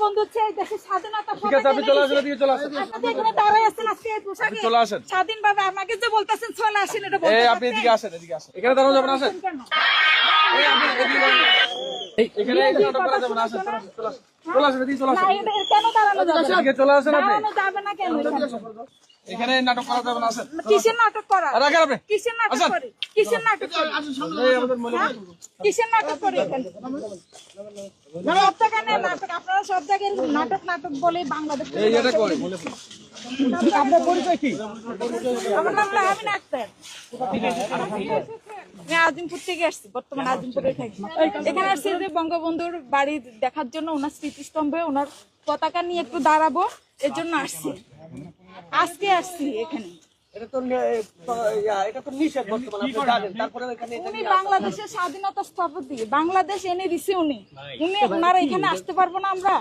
বঙ্গবন্ধু হচ্ছে এই দেশের স্বাধীনতা। ঠিক আছে, আপনি চলে আসেন, এদিকে চলে আসেন। আপনি এখানে দাঁড়ায় আছেন আজকে এই পোশাকে চলে আসেন। স্বাধীনভাবে আমাকে যে বলতেছেন চলে আসেন, এটা এই বলতে আপনি এদিকে আসেন, এদিকে আসেন। এখানে দাঁড়ানো যাবে না, আসেন। এই আপনি এদিকে এখানে নাটক করা যাবে না, আসেন। চলে আসেন, চলে আসেন, এদিকে চলে না, আসেন। এটা কেন দাঁড়ানো যাবে না? এদিকে চলে আসেন আপনি। দাঁড়ানো যাবে না কেন? এখানে নাটক করা যাবে না, আসেন। কিসের নাটক করা? আর রাখেন আপনি। কিসের নাটক আসেন। করে? কিসের নাটক করে? এই আমাদের মনে হ্যাঁ? কিসের নাটক করে এখানে? সব জায়গায় নাটক, আপনারা সব জায়গায় নাটক নাটক বলে বাংলাদেশ। এই এটা করে আপনার পরিচয় কি? আমার নাম লাহামিন আক্তার। আমি আজিমপুর থেকে আসছি, বর্তমানে আজিমপুরে থাকি। এখানে আসছি যে বঙ্গবন্ধুর বাড়ি দেখার জন্য, ওনার স্মৃতিস্তম্ভে ওনার পতাকা নিয়ে একটু দাঁড়াবো, এর জন্য আসছি। আজকে আসছি এখানে। উনি বাংলাদেশের স্বাধীনতা স্থপতি, বাংলাদেশ এনে দিছে উনি। ওনারা এখানে আসতে পারবো না আমরা?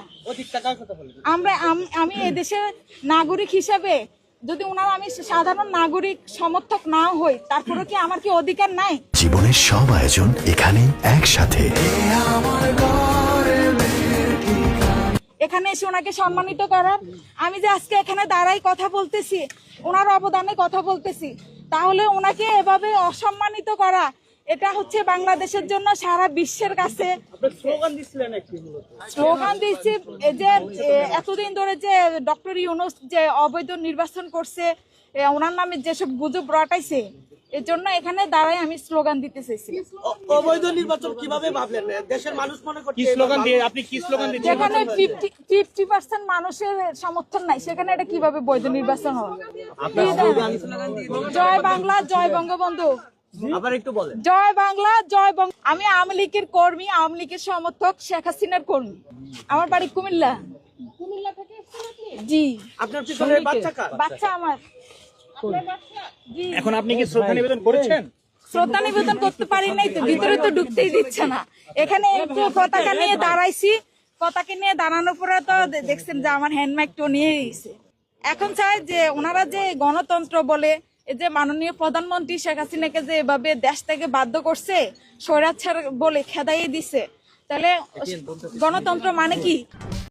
আমি এদেশের নাগরিক হিসেবে যদি ওনারা, আমি সাধারণ নাগরিক সমর্থক না হই, তারপরে কি আমার কি অধিকার নাই? জীবনের সব আয়োজন এখানে একসাথে। এখানে এসে ওনাকে সম্মানিত করার, আমি যে আজকে এখানে দাঁড়াই কথা বলতেছি, ওনার অবদানে কথা বলতেছি, তাহলে ওনাকে এভাবে অসম্মানিত করা, এটা হচ্ছে বাংলাদেশের জন্য সারা বিশ্বের কাছে স্লোগান দিচ্ছি। যে এতদিন ধরে যে ডক্টর ইউনূস যে অবৈধ নির্বাচন করছে, ওনার নামে যেসব গুজব রটাইছে, এর জন্য এখানে দাঁড়াই আমি স্লোগান দিতে চাইছি। অবৈধ নির্বাচন কিভাবে ভাবলেন? দেশের মানুষ মনে করছে কি স্লোগান দিয়ে, আপনি কি স্লোগান দিচ্ছেন? যেখানে 50% মানুষের সমর্থন নাই, সেখানে এটা কিভাবে বৈধ নির্বাচন হবে? জয় বাংলা, জয় বঙ্গবন্ধু। আবার একটু বলেন। জয় বাংলা, জয় বঙ্গ। আমি আওয়ামী লীগের কর্মী, আওয়ামী লীগের সমর্থক, শেখ হাসিনার কর্মী। আমার বাড়ি কুমিল্লা। কুমিল্লা থেকে জি। আপনার পিছনে বাচ্চা কার? বাচ্চা আমার। জি। এখন আপনি কি শ্রদ্ধা নিবেদন করেছেন? শ্রদ্ধা নিবেদন করতে পারি নাই তো, ভিতরে তো ঢুকতেই দিচ্ছে না। এখানে একটু পতাকা নিয়ে দাঁড়াইছি, পতাকা নিয়ে দাঁড়ানোর পরে তো দেখছেন যে আমার হ্যান্ডমাইকটা নিয়ে গেছে। এখন চাই যে ওনারা যে গণতন্ত্র বলে, এই যে মাননীয় প্রধানমন্ত্রী শেখ হাসিনাকে যে এভাবে দেশ থেকে বাধ্য করছে, স্বৈরাচার বলে খেদাইয়ে দিছে, তাহলে গণতন্ত্র মানে কি?